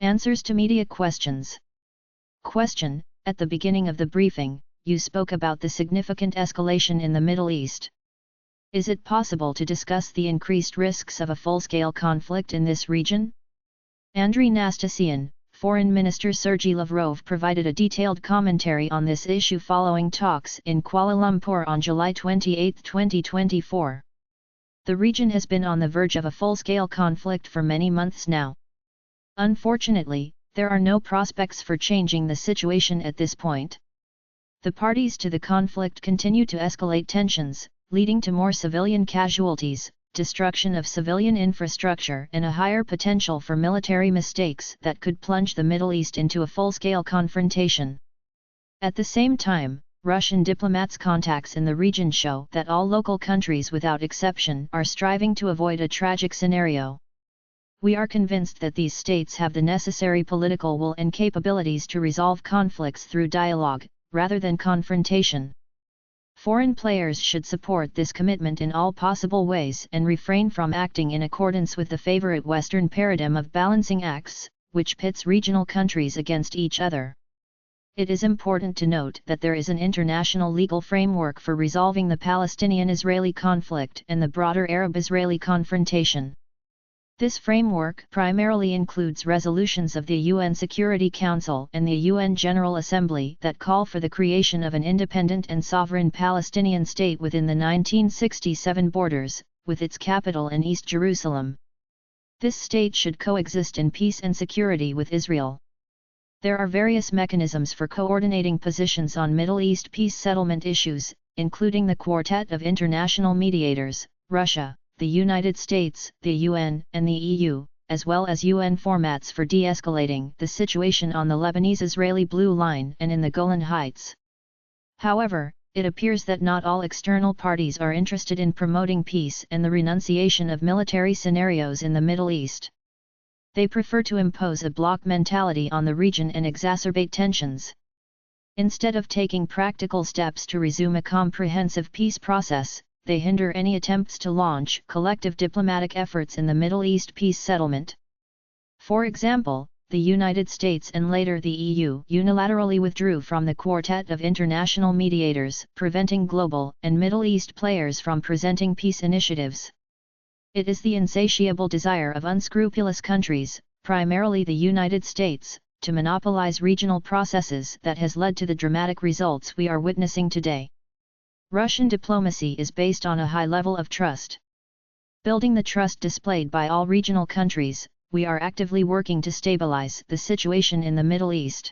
Answers to media questions. Question: At the beginning of the briefing, you spoke about the significant escalation in the Middle East. Is it possible to discuss the increased risks of a full-scale conflict in this region? Andrey Nastasyin, Foreign Minister Sergei Lavrov provided a detailed commentary on this issue following talks in Kuala Lumpur on July 28, 2024. The region has been on the verge of a full-scale conflict for many months now. Unfortunately, there are no prospects for changing the situation at this point. The parties to the conflict continue to escalate tensions, leading to more civilian casualties, destruction of civilian infrastructure and a higher potential for military mistakes that could plunge the Middle East into a full-scale confrontation. At the same time, Russian diplomats' contacts in the region show that all local countries without exception are striving to avoid a tragic scenario. We are convinced that these states have the necessary political will and capabilities to resolve conflicts through dialogue, rather than confrontation. Foreign players should support this commitment in all possible ways and refrain from acting in accordance with the favorite Western paradigm of balancing acts, which pits regional countries against each other. It is important to note that there is an international legal framework for resolving the Palestinian-Israeli conflict and the broader Arab-Israeli confrontation. This framework primarily includes resolutions of the UN Security Council and the UN General Assembly that call for the creation of an independent and sovereign Palestinian state within the 1967 borders, with its capital in East Jerusalem. This state should coexist in peace and security with Israel. There are various mechanisms for coordinating positions on Middle East peace settlement issues, including the Quartet of International Mediators, Russia, the United States, the UN, and the EU, as well as UN formats for de-escalating the situation on the Lebanese-Israeli Blue Line and in the Golan Heights. However, it appears that not all external parties are interested in promoting peace and the renunciation of military scenarios in the Middle East. They prefer to impose a bloc mentality on the region and exacerbate tensions. Instead of taking practical steps to resume a comprehensive peace process, they hinder any attempts to launch collective diplomatic efforts in the Middle East peace settlement. For example, the United States and later the EU unilaterally withdrew from the Quartet of International Mediators, preventing global and Middle East players from presenting peace initiatives. It is the insatiable desire of unscrupulous countries, primarily the United States, to monopolize regional processes that has led to the dramatic results we are witnessing today. Russian diplomacy is based on a high level of trust. Building the trust displayed by all regional countries, we are actively working to stabilize the situation in the Middle East.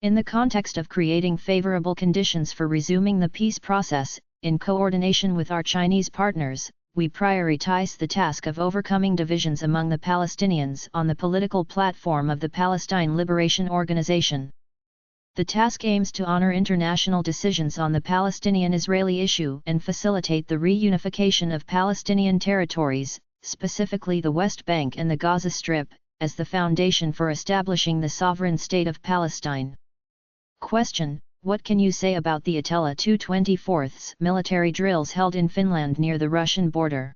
In the context of creating favorable conditions for resuming the peace process, in coordination with our Chinese partners, we prioritize the task of overcoming divisions among the Palestinians on the political platform of the Palestine Liberation Organization. The task aims to honor international decisions on the Palestinian-Israeli issue and facilitate the reunification of Palestinian territories, specifically the West Bank and the Gaza Strip, as the foundation for establishing the sovereign state of Palestine. Question: What can you say about the Atella 2/24 military drills held in Finland near the Russian border?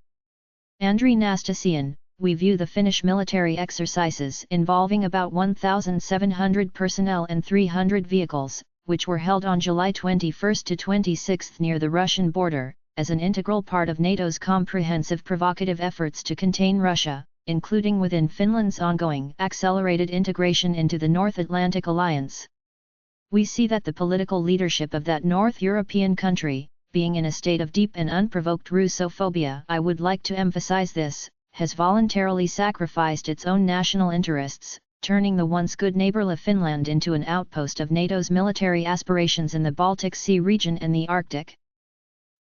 Andrey Nastasyin: We view the Finnish military exercises involving about 1,700 personnel and 300 vehicles, which were held on July 21 to 26 near the Russian border, as an integral part of NATO's comprehensive provocative efforts to contain Russia, including within Finland's ongoing accelerated integration into the North Atlantic Alliance. We see that the political leadership of that North European country, being in a state of deep and unprovoked Russophobia, I would like to emphasize this, has voluntarily sacrificed its own national interests, turning the once good neighbour Finland into an outpost of NATO's military aspirations in the Baltic Sea region and the Arctic.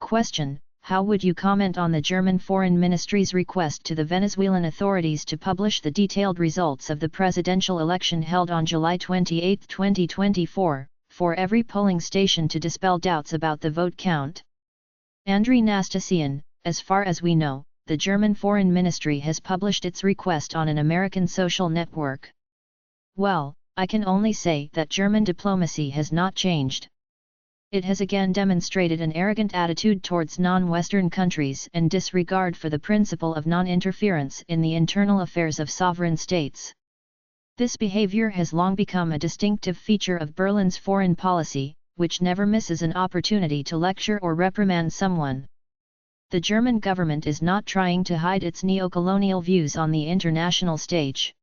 Question: How would you comment on the German Foreign Ministry's request to the Venezuelan authorities to publish the detailed results of the presidential election held on July 28, 2024, for every polling station to dispel doubts about the vote count? Andrey Nastasyin: As far as we know, the German Foreign Ministry has published its request on an American social network. Well, I can only say that German diplomacy has not changed. It has again demonstrated an arrogant attitude towards non-Western countries and disregard for the principle of non-interference in the internal affairs of sovereign states. This behavior has long become a distinctive feature of Berlin's foreign policy, which never misses an opportunity to lecture or reprimand someone. The German government is not trying to hide its neo-colonial views on the international stage.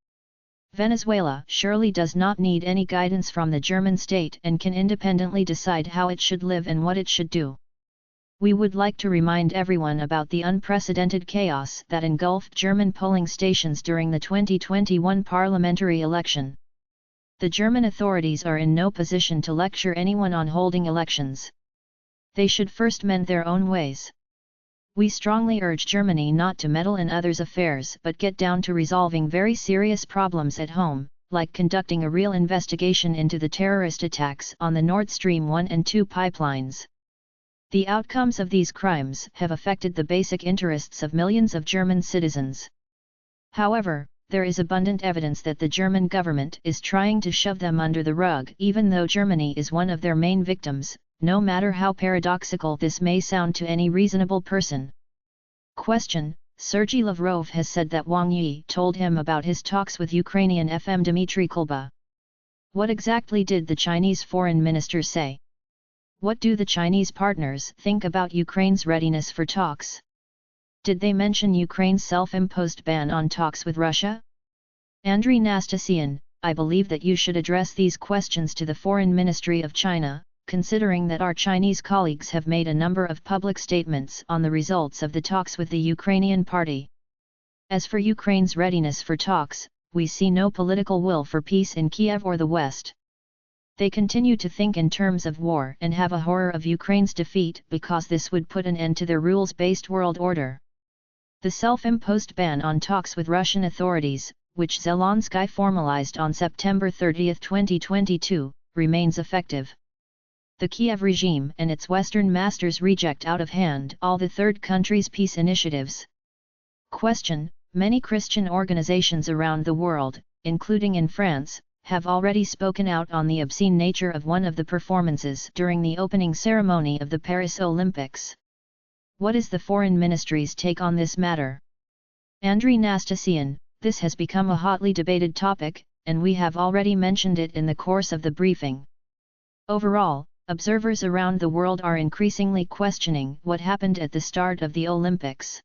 Venezuela surely does not need any guidance from the German state and can independently decide how it should live and what it should do. We would like to remind everyone about the unprecedented chaos that engulfed German polling stations during the 2021 parliamentary election. The German authorities are in no position to lecture anyone on holding elections. They should first mend their own ways. We strongly urge Germany not to meddle in others' affairs but get down to resolving very serious problems at home, like conducting a real investigation into the terrorist attacks on the Nord Stream 1 and 2 pipelines. The outcomes of these crimes have affected the basic interests of millions of German citizens. However, there is abundant evidence that the German government is trying to shove them under the rug even though Germany is one of their main victims, no matter how paradoxical this may sound to any reasonable person. Question: Sergei Lavrov has said that Wang Yi told him about his talks with Ukrainian FM Dmitry Kuleba. What exactly did the Chinese foreign minister say? What do the Chinese partners think about Ukraine's readiness for talks? Did they mention Ukraine's self-imposed ban on talks with Russia? Andrey Nastasyin, I believe that you should address these questions to the Foreign Ministry of China, considering that our Chinese colleagues have made a number of public statements on the results of the talks with the Ukrainian party. As for Ukraine's readiness for talks, we see no political will for peace in Kiev or the West. They continue to think in terms of war and have a horror of Ukraine's defeat because this would put an end to their rules-based world order. The self-imposed ban on talks with Russian authorities, which Zelensky formalized on September 30, 2022, remains effective. The Kiev regime and its Western masters reject out of hand all the third countries' peace initiatives. Question: Many Christian organizations around the world, including in France, have already spoken out on the obscene nature of one of the performances during the opening ceremony of the Paris Olympics. What is the foreign ministry's take on this matter? Andrey Nastasyin, this has become a hotly debated topic, and we have already mentioned it in the course of the briefing. Overall, observers around the world are increasingly questioning what happened at the start of the Olympics.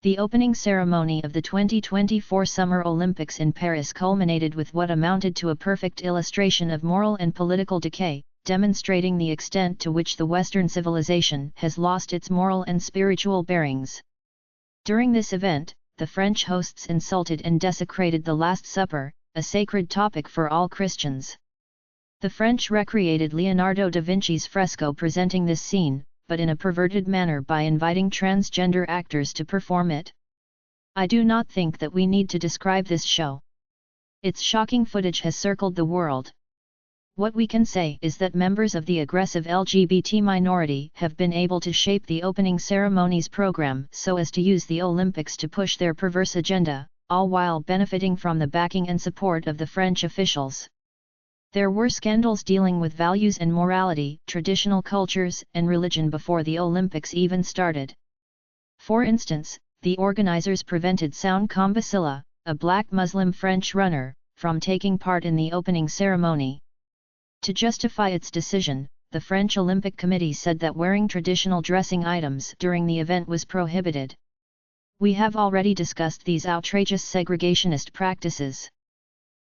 The opening ceremony of the 2024 Summer Olympics in Paris culminated with what amounted to a perfect illustration of moral and political decay, demonstrating the extent to which the Western civilization has lost its moral and spiritual bearings. During this event, the French hosts insulted and desecrated the Last Supper, a sacred topic for all Christians. The French recreated Leonardo da Vinci's fresco presenting this scene, but in a perverted manner by inviting transgender actors to perform it. I do not think that we need to describe this show. Its shocking footage has circled the world. What we can say is that members of the aggressive LGBT minority have been able to shape the opening ceremony's program so as to use the Olympics to push their perverse agenda, all while benefiting from the backing and support of the French officials. There were scandals dealing with values and morality, traditional cultures, and religion before the Olympics even started. For instance, the organizers prevented Sound Kambasila, a black Muslim French runner, from taking part in the opening ceremony. To justify its decision, the French Olympic Committee said that wearing traditional dressing items during the event was prohibited. We have already discussed these outrageous segregationist practices.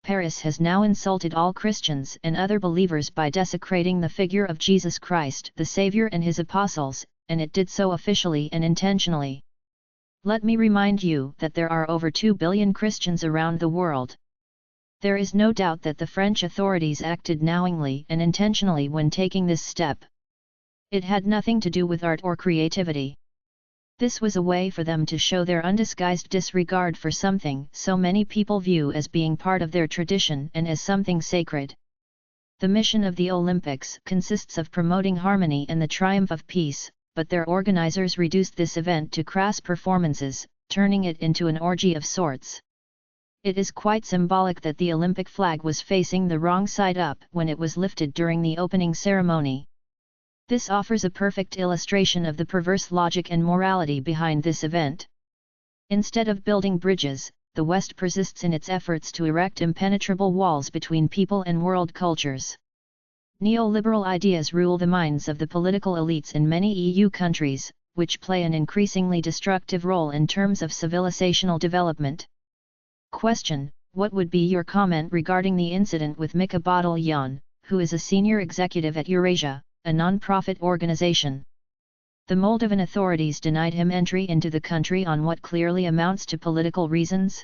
Paris has now insulted all Christians and other believers by desecrating the figure of Jesus Christ, the Savior, and his apostles, and it did so officially and intentionally. Let me remind you that there are over 2 billion Christians around the world. There is no doubt that the French authorities acted knowingly and intentionally when taking this step. It had nothing to do with art or creativity. This was a way for them to show their undisguised disregard for something so many people view as being part of their tradition and as something sacred. The mission of the Olympics consists of promoting harmony and the triumph of peace, but their organizers reduced this event to crass performances, turning it into an orgy of sorts. It is quite symbolic that the Olympic flag was facing the wrong side up when it was lifted during the opening ceremony. This offers a perfect illustration of the perverse logic and morality behind this event. Instead of building bridges, the West persists in its efforts to erect impenetrable walls between people and world cultures. Neoliberal ideas rule the minds of the political elites in many EU countries, which play an increasingly destructive role in terms of civilizational development. Question: what would be your comment regarding the incident with Mika Badalyan, who is a senior executive at Eurasia, a non-profit organization? The Moldovan authorities denied him entry into the country on what clearly amounts to political reasons.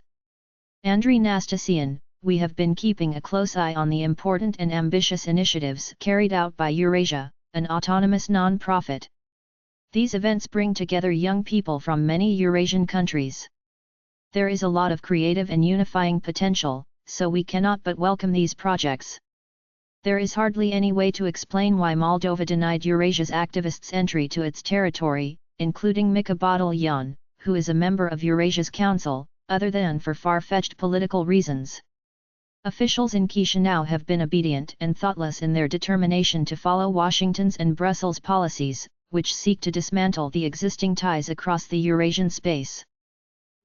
Andrey Nastasyin: we have been keeping a close eye on the important and ambitious initiatives carried out by Eurasia, an autonomous non-profit. These events bring together young people from many Eurasian countries. There is a lot of creative and unifying potential, so we cannot but welcome these projects. There is hardly any way to explain why Moldova denied Eurasia's activists entry to its territory, including Mika Badalyan, who is a member of Eurasia's Council, other than for far-fetched political reasons. Officials in Chisinau have been obedient and thoughtless in their determination to follow Washington's and Brussels' policies, which seek to dismantle the existing ties across the Eurasian space.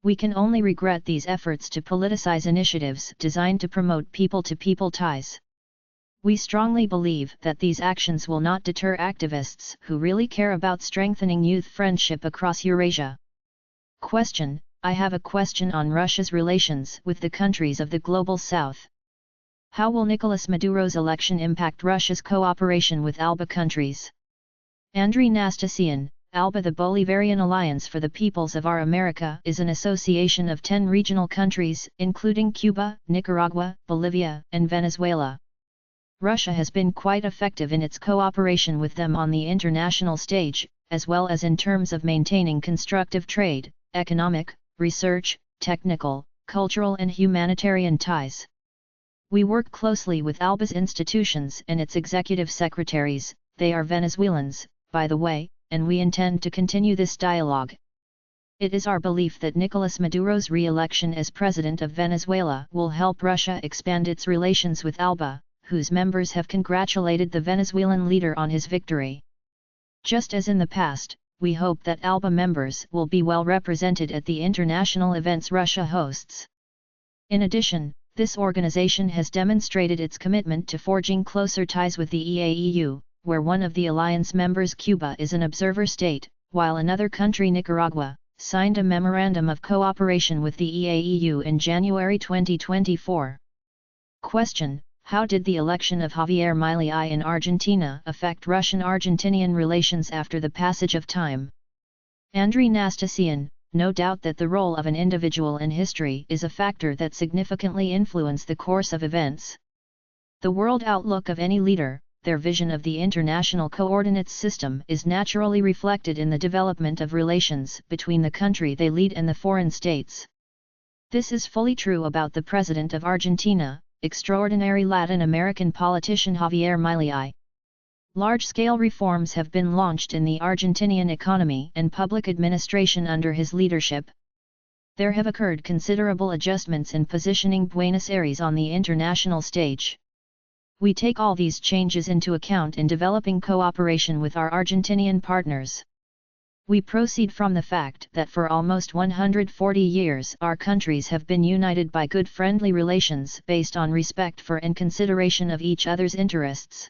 We can only regret these efforts to politicize initiatives designed to promote people-to-people ties. We strongly believe that these actions will not deter activists who really care about strengthening youth friendship across Eurasia. Question: I have a question on Russia's relations with the countries of the Global South. How will Nicolas Maduro's election impact Russia's cooperation with ALBA countries? Andrey Nastasyin: ALBA, the Bolivarian Alliance for the Peoples of Our America, is an association of 10 regional countries, including Cuba, Nicaragua, Bolivia, and Venezuela. Russia has been quite effective in its cooperation with them on the international stage, as well as in terms of maintaining constructive trade, economic, research, technical, cultural and humanitarian ties. We work closely with ALBA's institutions and its executive secretaries. They are Venezuelans, by the way, and we intend to continue this dialogue. It is our belief that Nicolas Maduro's re-election as president of Venezuela will help Russia expand its relations with ALBA, whose members have congratulated the Venezuelan leader on his victory. Just as in the past, we hope that ALBA members will be well represented at the international events Russia hosts. In addition, this organization has demonstrated its commitment to forging closer ties with the EAEU, where one of the alliance members, Cuba, is an observer state, while another country, Nicaragua, signed a memorandum of cooperation with the EAEU in January 2024. Question: how did the election of Javier Milei in Argentina affect Russian-Argentinian relations after the passage of time? Andrey Nastasyin: no doubt that the role of an individual in history is a factor that significantly influences the course of events. The world outlook of any leader, their vision of the international coordinates system, is naturally reflected in the development of relations between the country they lead and the foreign states. This is fully true about the president of Argentina, extraordinary Latin American politician Javier Milei. Large-scale reforms have been launched in the Argentinian economy and public administration under his leadership. There have occurred considerable adjustments in positioning Buenos Aires on the international stage. We take all these changes into account in developing cooperation with our Argentinian partners. We proceed from the fact that for almost 140 years our countries have been united by good friendly relations based on respect for and consideration of each other's interests.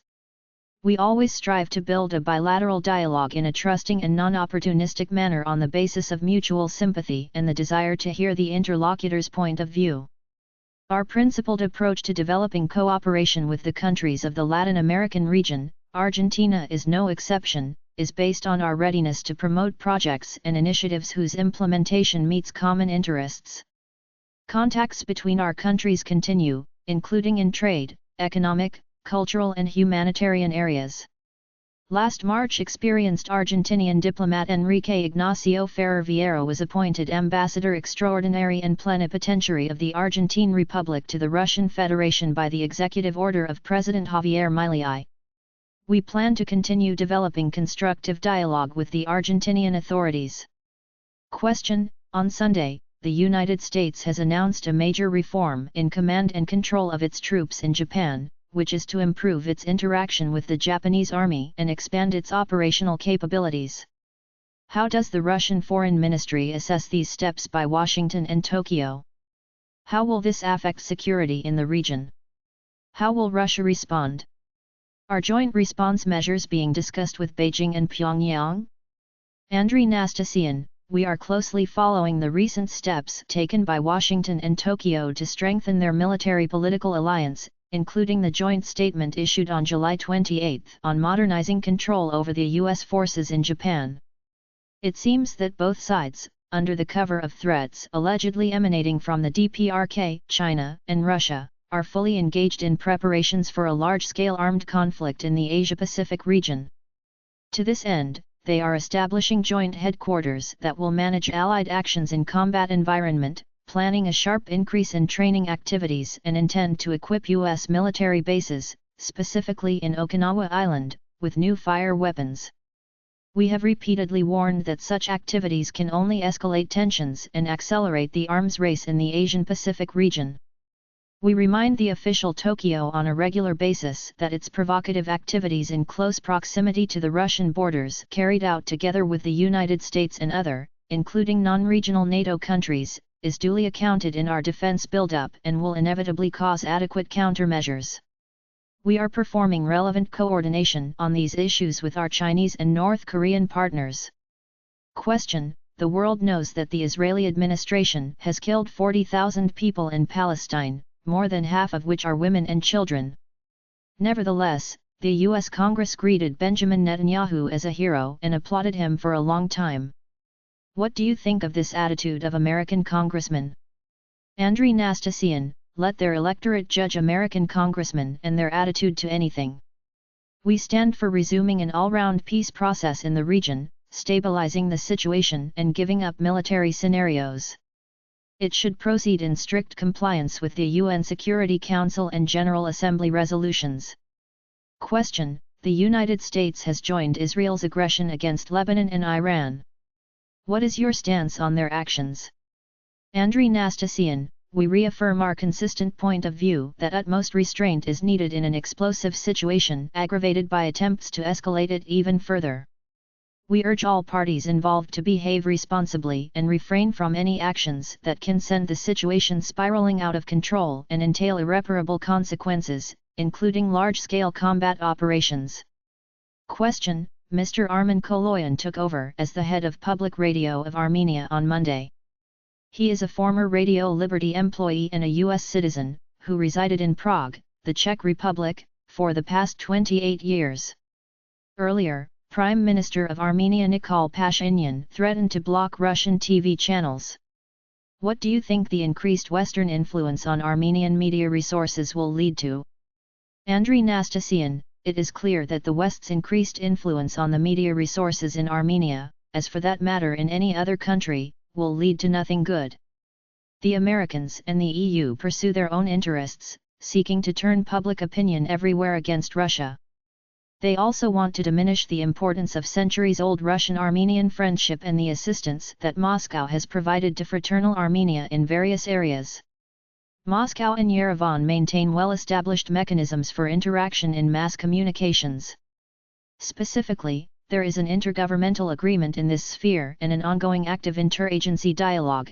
We always strive to build a bilateral dialogue in a trusting and non-opportunistic manner on the basis of mutual sympathy and the desire to hear the interlocutor's point of view. Our principled approach to developing cooperation with the countries of the Latin American region, Argentina is no exception, is based on our readiness to promote projects and initiatives whose implementation meets common interests. Contacts between our countries continue, including in trade, economic, cultural and humanitarian areas. Last March, experienced Argentinian diplomat Enrique Ignacio Ferrer Vieira was appointed Ambassador Extraordinary and Plenipotentiary of the Argentine Republic to the Russian Federation by the executive order of President Javier Milei. We plan to continue developing constructive dialogue with the Argentinian authorities. Question: on Sunday, the United States has announced a major reform in command and control of its troops in Japan, which is to improve its interaction with the Japanese army and expand its operational capabilities. How does the Russian Foreign Ministry assess these steps by Washington and Tokyo? How will this affect security in the region? How will Russia respond? Are joint response measures being discussed with Beijing and Pyongyang? Andrey Nastasyin, we are closely following the recent steps taken by Washington and Tokyo to strengthen their military-political alliance, including the joint statement issued on July 28 on modernizing control over the U.S. forces in Japan. It seems that both sides, under the cover of threats allegedly emanating from the DPRK, China, and Russia, are fully engaged in preparations for a large-scale armed conflict in the Asia-Pacific region. To this end, they are establishing joint headquarters that will manage Allied actions in combat environment, planning a sharp increase in training activities and intend to equip U.S. military bases, specifically in Okinawa Island, with new fire weapons. We have repeatedly warned that such activities can only escalate tensions and accelerate the arms race in the Asian-Pacific region. We remind the official Tokyo on a regular basis that its provocative activities in close proximity to the Russian borders carried out together with the United States and other, including non-regional NATO countries, is duly accounted in our defense buildup and will inevitably cause adequate countermeasures. We are performing relevant coordination on these issues with our Chinese and North Korean partners. Question: the world knows that the Israeli administration has killed 40,000 people in Palestine, more than half of which are women and children. Nevertheless, the U.S. Congress greeted Benjamin Netanyahu as a hero and applauded him for a long time. What do you think of this attitude of American congressmen? Andrey Nastasyin, let their electorate judge American congressmen and their attitude to anything. We stand for resuming an all-round peace process in the region, stabilizing the situation and giving up military scenarios. It should proceed in strict compliance with the UN Security Council and General Assembly resolutions. Question: the United States has joined Israel's aggression against Lebanon and Iran. What is your stance on their actions? Andrey Nastasyin, we reaffirm our consistent point of view that utmost restraint is needed in an explosive situation aggravated by attempts to escalate it even further. We urge all parties involved to behave responsibly and refrain from any actions that can send the situation spiraling out of control and entail irreparable consequences, including large-scale combat operations. Question: Mr. Armen Koloyan took over as the head of public radio of Armenia on Monday. He is a former Radio Liberty employee and a U.S. citizen, who resided in Prague, the Czech Republic, for the past 28 years. Earlier, Prime Minister of Armenia Nikol Pashinyan threatened to block Russian TV channels. What do you think the increased Western influence on Armenian media resources will lead to? Andrey Nastasyin, it is clear that the West's increased influence on the media resources in Armenia, as for that matter in any other country, will lead to nothing good. The Americans and the EU pursue their own interests, seeking to turn public opinion everywhere against Russia. They also want to diminish the importance of centuries-old Russian-Armenian friendship and the assistance that Moscow has provided to fraternal Armenia in various areas. Moscow and Yerevan maintain well-established mechanisms for interaction in mass communications. Specifically, there is an intergovernmental agreement in this sphere and an ongoing active interagency dialogue.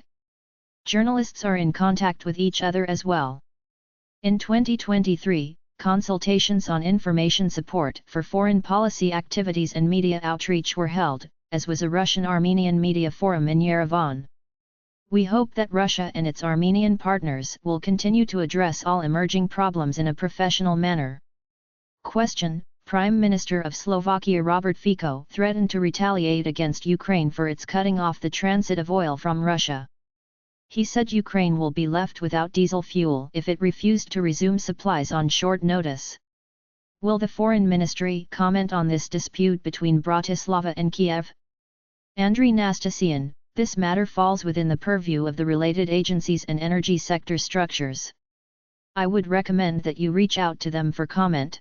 Journalists are in contact with each other as well. In 2023, consultations on information support for foreign policy activities and media outreach were held, as was a Russian-Armenian media forum in Yerevan. We hope that Russia and its Armenian partners will continue to address all emerging problems in a professional manner. Question: Prime Minister of Slovakia Robert Fico threatened to retaliate against Ukraine for its cutting off the transit of oil from Russia. He said Ukraine will be left without diesel fuel if it refused to resume supplies on short notice. Will the Foreign Ministry comment on this dispute between Bratislava and Kiev? Andrey Nastasyin, this matter falls within the purview of the related agencies and energy sector structures. I would recommend that you reach out to them for comment.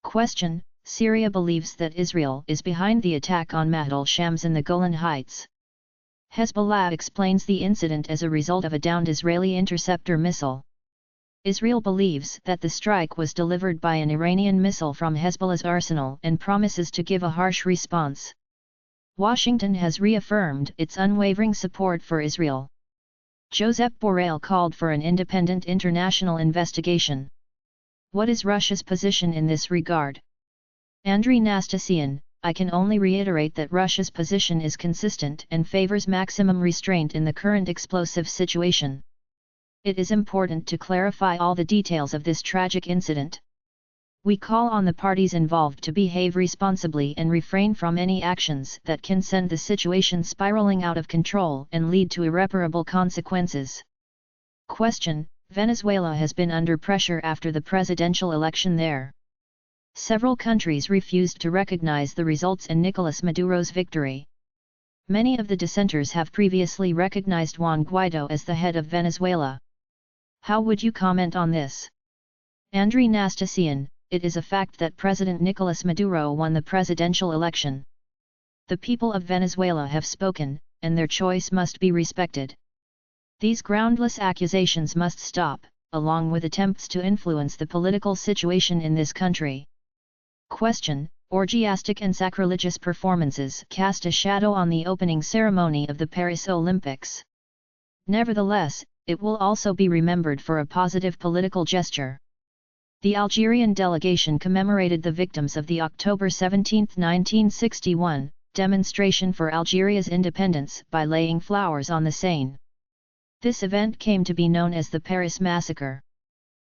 Question: Syria believes that Israel is behind the attack on Mahdal Shams in the Golan Heights. Hezbollah explains the incident as a result of a downed Israeli interceptor missile. Israel believes that the strike was delivered by an Iranian missile from Hezbollah's arsenal and promises to give a harsh response. Washington has reaffirmed its unwavering support for Israel. Josep Borrell called for an independent international investigation. What is Russia's position in this regard? Andrey Nastasyin, I can only reiterate that Russia's position is consistent and favors maximum restraint in the current explosive situation. It is important to clarify all the details of this tragic incident. We call on the parties involved to behave responsibly and refrain from any actions that can send the situation spiraling out of control and lead to irreparable consequences. Question: Venezuela has been under pressure after the presidential election there. Several countries refused to recognize the results and Nicolas Maduro's victory. Many of the dissenters have previously recognized Juan Guaido as the head of Venezuela. How would you comment on this? Andrey Nastasyin, it is a fact that President Nicolas Maduro won the presidential election. The people of Venezuela have spoken, and their choice must be respected. These groundless accusations must stop, along with attempts to influence the political situation in this country. Question: Orgiastic and sacrilegious performances cast a shadow on the opening ceremony of the Paris Olympics. Nevertheless, it will also be remembered for a positive political gesture. The Algerian delegation commemorated the victims of the October 17, 1961, demonstration for Algeria's independence by laying flowers on the Seine. This event came to be known as the Paris Massacre.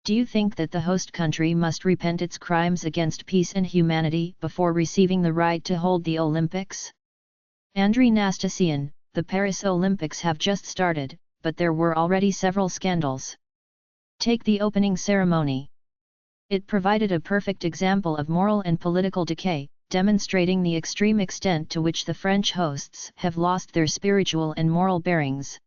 Do you think that the host country must repent its crimes against peace and humanity before receiving the right to hold the Olympics? Andrey Nastasyin, the Paris Olympics have just started, but there were already several scandals. Take the opening ceremony. It provided a perfect example of moral and political decay, demonstrating the extreme extent to which the French hosts have lost their spiritual and moral bearings.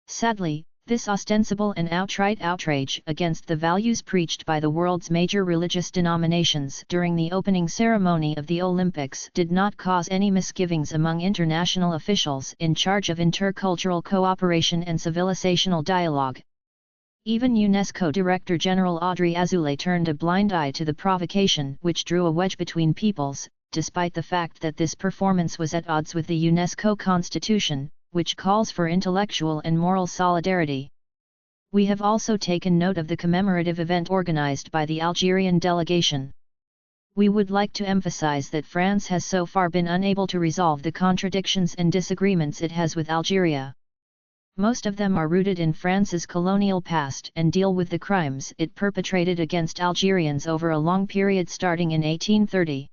Sadly, this ostensible and outright outrage against the values preached by the world's major religious denominations during the opening ceremony of the Olympics did not cause any misgivings among international officials in charge of intercultural cooperation and civilizational dialogue. Even UNESCO Director General Audrey Azoulay turned a blind eye to the provocation which drew a wedge between peoples, despite the fact that this performance was at odds with the UNESCO Constitution, which calls for intellectual and moral solidarity. We have also taken note of the commemorative event organized by the Algerian delegation. We would like to emphasize that France has so far been unable to resolve the contradictions and disagreements it has with Algeria. Most of them are rooted in France's colonial past and deal with the crimes it perpetrated against Algerians over a long period starting in 1830.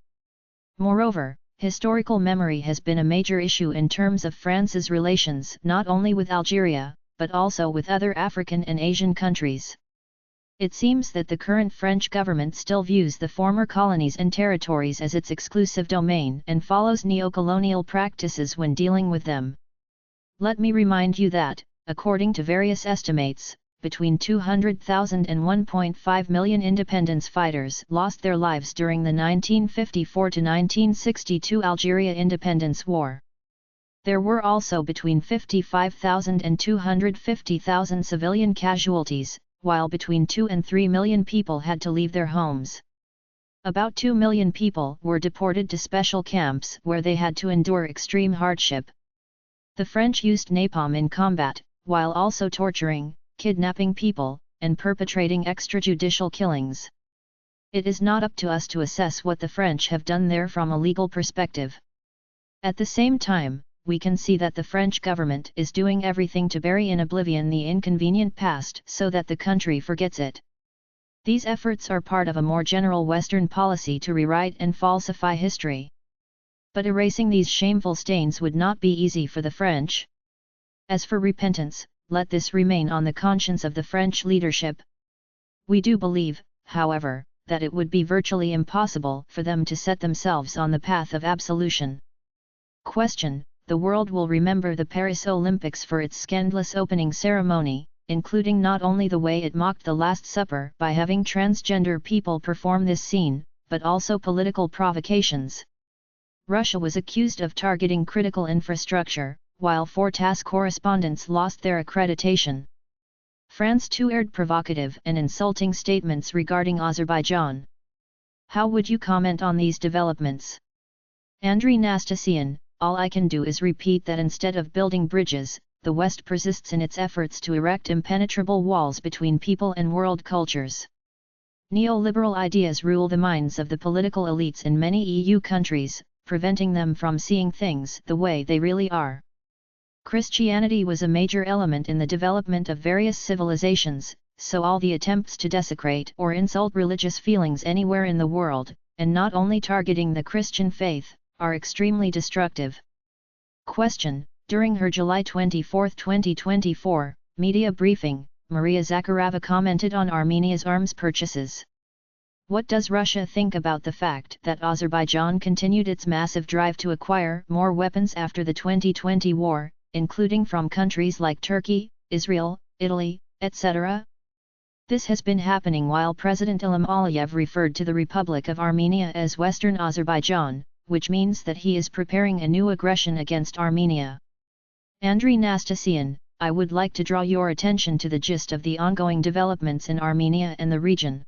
Moreover, historical memory has been a major issue in terms of France's relations not only with Algeria, but also with other African and Asian countries. It seems that the current French government still views the former colonies and territories as its exclusive domain and follows neo-colonial practices when dealing with them. Let me remind you that, according to various estimates, between 200,000 and 1.5 million independence fighters lost their lives during the 1954–1962 Algeria Independence War. There were also between 55,000 and 250,000 civilian casualties, while between 2 and 3 million people had to leave their homes. About 2 million people were deported to special camps where they had to endure extreme hardship. The French used napalm in combat, while also torturing, kidnapping people, and perpetrating extrajudicial killings. It is not up to us to assess what the French have done there from a legal perspective. At the same time, we can see that the French government is doing everything to bury in oblivion the inconvenient past so that the country forgets it. These efforts are part of a more general Western policy to rewrite and falsify history. But erasing these shameful stains would not be easy for the French. As for repentance, let this remain on the conscience of the French leadership. We do believe, however, that it would be virtually impossible for them to set themselves on the path of absolution. Question: The world will remember the Paris Olympics for its scandalous opening ceremony, including not only the way it mocked the Last Supper by having transgender people perform this scene, but also political provocations. Russia was accused of targeting critical infrastructure, while 4 TASS correspondents lost their accreditation. France too aired provocative and insulting statements regarding Azerbaijan. How would you comment on these developments? Andrey Nastasyin: All I can do is repeat that instead of building bridges, the West persists in its efforts to erect impenetrable walls between people and world cultures. Neoliberal ideas rule the minds of the political elites in many EU countries, preventing them from seeing things the way they really are. Christianity was a major element in the development of various civilizations, so all the attempts to desecrate or insult religious feelings anywhere in the world, and not only targeting the Christian faith, are extremely destructive. Question: During her July 24, 2024, media briefing, Maria Zakharova commented on Armenia's arms purchases. What does Russia think about the fact that Azerbaijan continued its massive drive to acquire more weapons after the 2020 war, including from countries like Turkey, Israel, Italy, etc.? This has been happening while President Ilham Aliyev referred to the Republic of Armenia as Western Azerbaijan, which means that he is preparing a new aggression against Armenia. Andrey Nastasyin, I would like to draw your attention to the gist of the ongoing developments in Armenia and the region.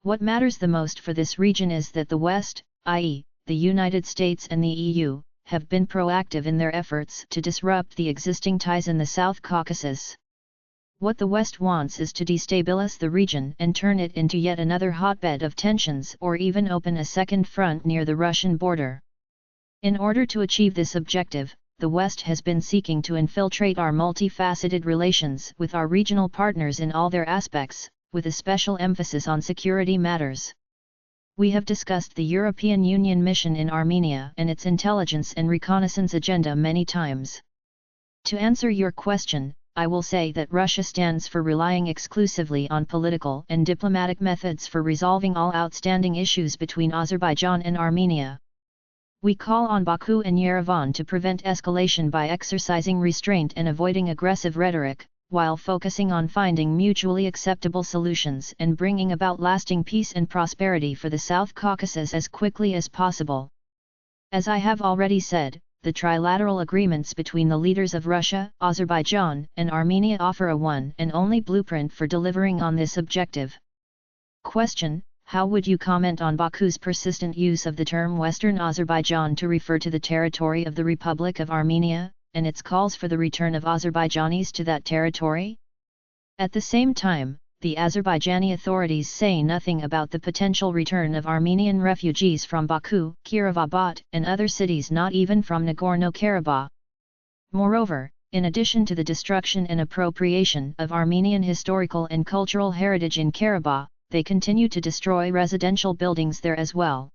What matters the most for this region is that the West, i.e., the United States and the EU, have been proactive in their efforts to disrupt the existing ties in the South Caucasus. What the West wants is to destabilize the region and turn it into yet another hotbed of tensions or even open a second front near the Russian border. In order to achieve this objective, the West has been seeking to infiltrate our multifaceted relations with our regional partners in all their aspects, with a special emphasis on security matters. We have discussed the European Union mission in Armenia and its intelligence and reconnaissance agenda many times. To answer your question, I will say that Russia stands for relying exclusively on political and diplomatic methods for resolving all outstanding issues between Azerbaijan and Armenia. We call on Baku and Yerevan to prevent escalation by exercising restraint and avoiding aggressive rhetoric, while focusing on finding mutually acceptable solutions and bringing about lasting peace and prosperity for the South Caucasus as quickly as possible. As I have already said, the trilateral agreements between the leaders of Russia, Azerbaijan, and Armenia offer a one and only blueprint for delivering on this objective. Question: How would you comment on Baku's persistent use of the term Western Azerbaijan to refer to the territory of the Republic of Armenia, and its calls for the return of Azerbaijanis to that territory? At the same time, the Azerbaijani authorities say nothing about the potential return of Armenian refugees from Baku, Kirovohrad, and other cities, not even from Nagorno-Karabakh. Moreover, in addition to the destruction and appropriation of Armenian historical and cultural heritage in Karabakh, they continue to destroy residential buildings there as well.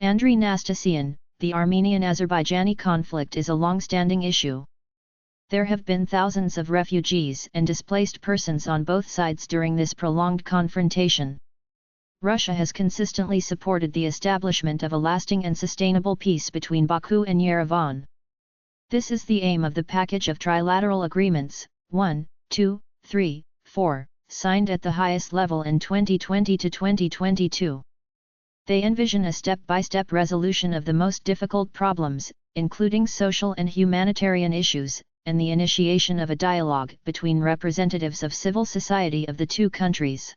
Andrey Nastasyin, the Armenian-Azerbaijani conflict is a long-standing issue. There have been thousands of refugees and displaced persons on both sides during this prolonged confrontation. Russia has consistently supported the establishment of a lasting and sustainable peace between Baku and Yerevan. This is the aim of the package of trilateral agreements, 1, 2, 3, 4, signed at the highest level in 2020 to 2022. They envision a step-by-step resolution of the most difficult problems, including social and humanitarian issues, and the initiation of a dialogue between representatives of civil society of the two countries.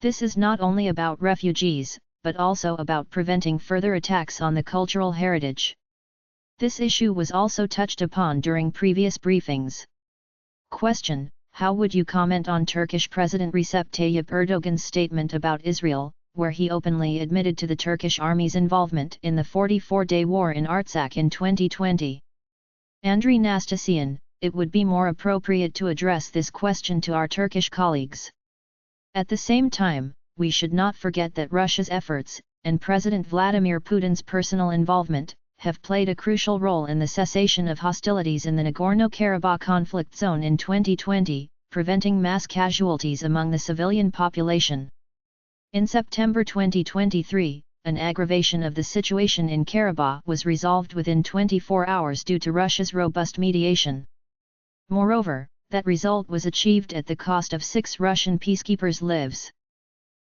This is not only about refugees, but also about preventing further attacks on the cultural heritage. This issue was also touched upon during previous briefings. Question: How would you comment on Turkish President Recep Tayyip Erdogan's statement about Israel, where he openly admitted to the Turkish army's involvement in the 44-day war in Artsakh in 2020? Andrey Nastasyin, it would be more appropriate to address this question to our Turkish colleagues. At the same time, we should not forget that Russia's efforts, and President Vladimir Putin's personal involvement, have played a crucial role in the cessation of hostilities in the Nagorno-Karabakh conflict zone in 2020, preventing mass casualties among the civilian population. In September 2023, an aggravation of the situation in Karabakh was resolved within 24 hours due to Russia's robust mediation. Moreover, that result was achieved at the cost of 6 Russian peacekeepers' lives.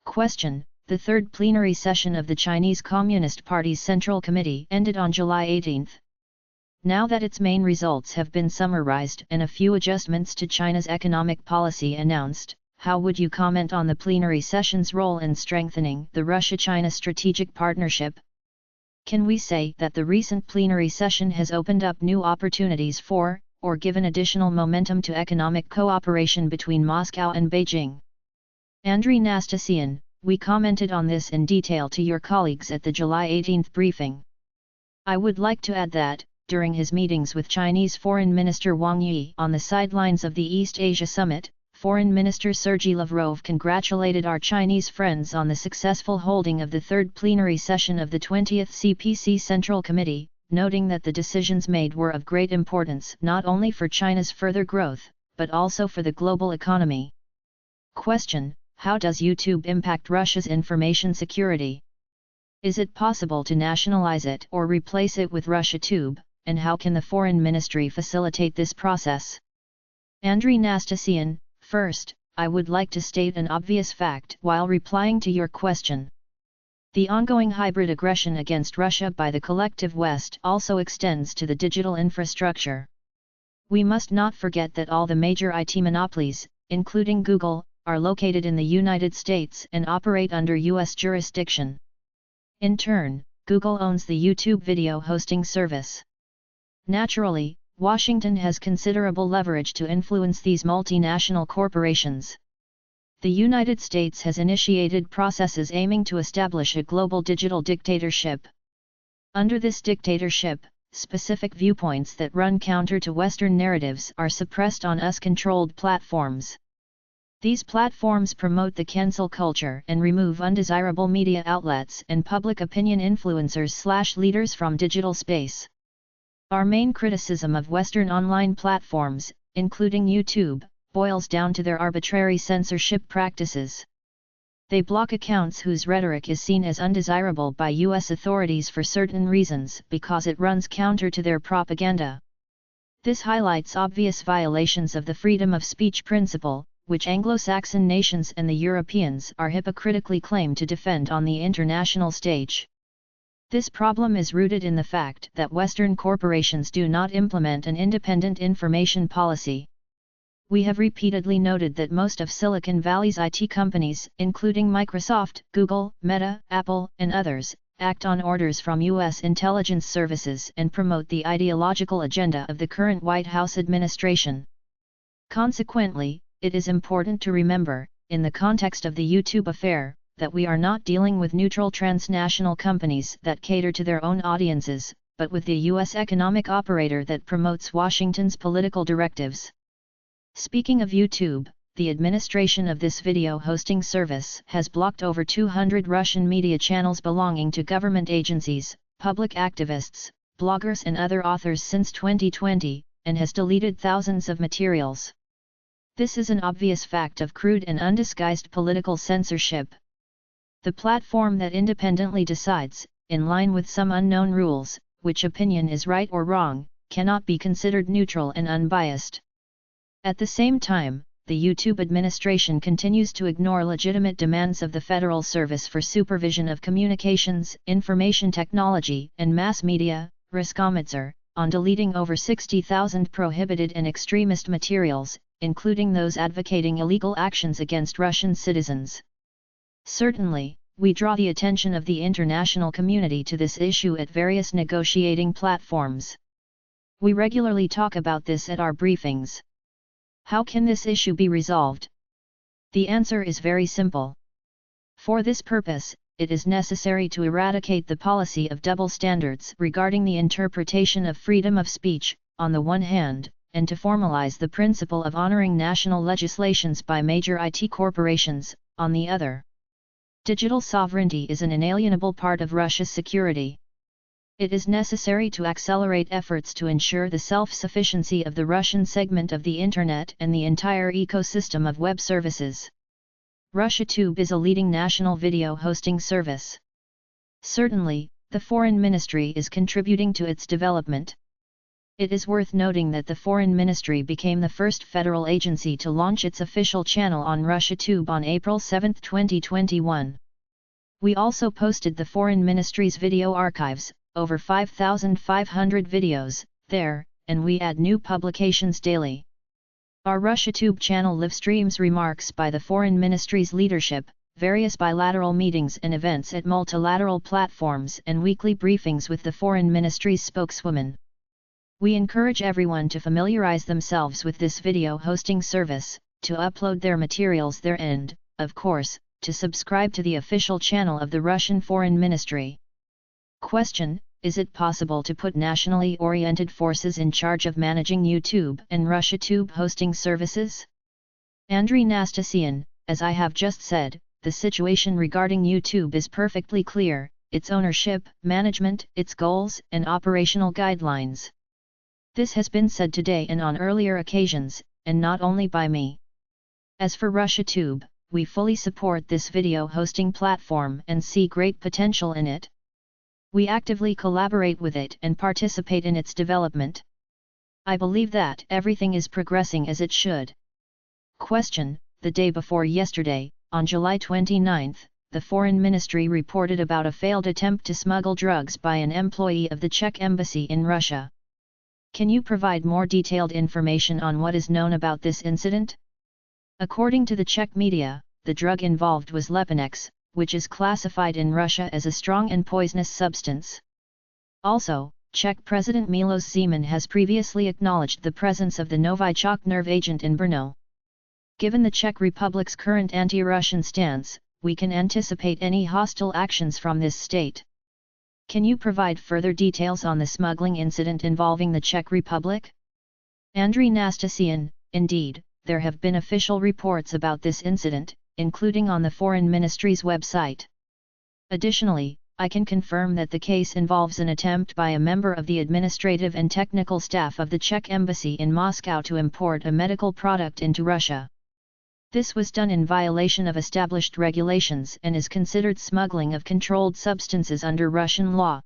Question: The third plenary session of the Chinese Communist Party's Central Committee ended on July 18. Now that its main results have been summarized and a few adjustments to China's economic policy announced, how would you comment on the plenary session's role in strengthening the Russia-China strategic partnership? Can we say that the recent plenary session has opened up new opportunities for, or given additional momentum to economic cooperation between Moscow and Beijing. Andrey Nastasyin, we commented on this in detail to your colleagues at the July 18 briefing. I would like to add that, during his meetings with Chinese Foreign Minister Wang Yi on the sidelines of the East Asia Summit, Foreign Minister Sergei Lavrov congratulated our Chinese friends on the successful holding of the third plenary session of the 20th CPC Central Committee, noting that the decisions made were of great importance not only for China's further growth, but also for the global economy. Question: how does YouTube impact Russia's information security? Is it possible to nationalize it or replace it with RussiaTube, and how can the Foreign Ministry facilitate this process? Andrey Nastasyin: first, I would like to state an obvious fact while replying to your question. The ongoing hybrid aggression against Russia by the collective West also extends to the digital infrastructure. We must not forget that all the major IT monopolies, including Google, are located in the United States and operate under U.S. jurisdiction. In turn, Google owns the YouTube video hosting service. Naturally, Washington has considerable leverage to influence these multinational corporations. The United States has initiated processes aiming to establish a global digital dictatorship. Under this dictatorship, specific viewpoints that run counter to Western narratives are suppressed on US-controlled platforms. These platforms promote the cancel culture and remove undesirable media outlets and public opinion influencers/leaders from digital space. Our main criticism of Western online platforms, including YouTube, boils down to their arbitrary censorship practices. They block accounts whose rhetoric is seen as undesirable by U.S. authorities for certain reasons because it runs counter to their propaganda. This highlights obvious violations of the freedom of speech principle, which Anglo-Saxon nations and the Europeans are hypocritically claimed to defend on the international stage. This problem is rooted in the fact that Western corporations do not implement an independent information policy. We have repeatedly noted that most of Silicon Valley's IT companies, including Microsoft, Google, Meta, Apple, and others, act on orders from U.S. intelligence services and promote the ideological agenda of the current White House administration. Consequently, it is important to remember, in the context of the YouTube affair, that we are not dealing with neutral transnational companies that cater to their own audiences, but with the U.S. economic operator that promotes Washington's political directives. Speaking of YouTube, the administration of this video hosting service has blocked over 200 Russian media channels belonging to government agencies, public activists, bloggers and other authors since 2020, and has deleted thousands of materials. This is an obvious fact of crude and undisguised political censorship. The platform that independently decides, in line with some unknown rules, which opinion is right or wrong, cannot be considered neutral and unbiased. At the same time, the YouTube administration continues to ignore legitimate demands of the Federal Service for Supervision of Communications, Information Technology, and Mass Media, Roskomnadzor, on deleting over 60,000 prohibited and extremist materials, including those advocating illegal actions against Russian citizens. Certainly, we draw the attention of the international community to this issue at various negotiating platforms. We regularly talk about this at our briefings. How can this issue be resolved? The answer is very simple. For this purpose, it is necessary to eradicate the policy of double standards regarding the interpretation of freedom of speech, on the one hand, and to formalize the principle of honoring national legislations by major IT corporations, on the other. Digital sovereignty is an inalienable part of Russia's security. It is necessary to accelerate efforts to ensure the self-sufficiency of the Russian segment of the Internet and the entire ecosystem of web services. RussiaTube is a leading national video hosting service. Certainly, the Foreign Ministry is contributing to its development. It is worth noting that the Foreign Ministry became the first federal agency to launch its official channel on RussiaTube on April 7, 2021. We also posted the Foreign Ministry's video archives, over 5,500 videos, there, and we add new publications daily. Our RussiaTube channel live streams remarks by the Foreign Ministry's leadership, various bilateral meetings and events at multilateral platforms and weekly briefings with the Foreign Ministry's spokeswoman. We encourage everyone to familiarize themselves with this video hosting service, to upload their materials there and, of course, to subscribe to the official channel of the Russian Foreign Ministry. Question: is it possible to put nationally oriented forces in charge of managing YouTube and RussiaTube hosting services? Andrey Nastasyin: as I have just said, the situation regarding YouTube is perfectly clear, its ownership, management, its goals and operational guidelines. This has been said today and on earlier occasions, and not only by me. As for RussiaTube, we fully support this video hosting platform and see great potential in it. We actively collaborate with it and participate in its development. I believe that everything is progressing as it should. Question: the day before yesterday, on July 29, the Foreign Ministry reported about a failed attempt to smuggle drugs by an employee of the Czech embassy in Russia. Can you provide more detailed information on what is known about this incident? According to the Czech media, the drug involved was Leponex, which is classified in Russia as a strong and poisonous substance. Also, Czech President Miloš Zeman has previously acknowledged the presence of the Novichok nerve agent in Brno. Given the Czech Republic's current anti-Russian stance, we can anticipate any hostile actions from this state. Can you provide further details on the smuggling incident involving the Czech Republic? Andrey Nastasyin: indeed, there have been official reports about this incident, including on the Foreign Ministry's website. Additionally, I can confirm that the case involves an attempt by a member of the administrative and technical staff of the Czech embassy in Moscow to import a medical product into Russia. This was done in violation of established regulations and is considered smuggling of controlled substances under Russian law.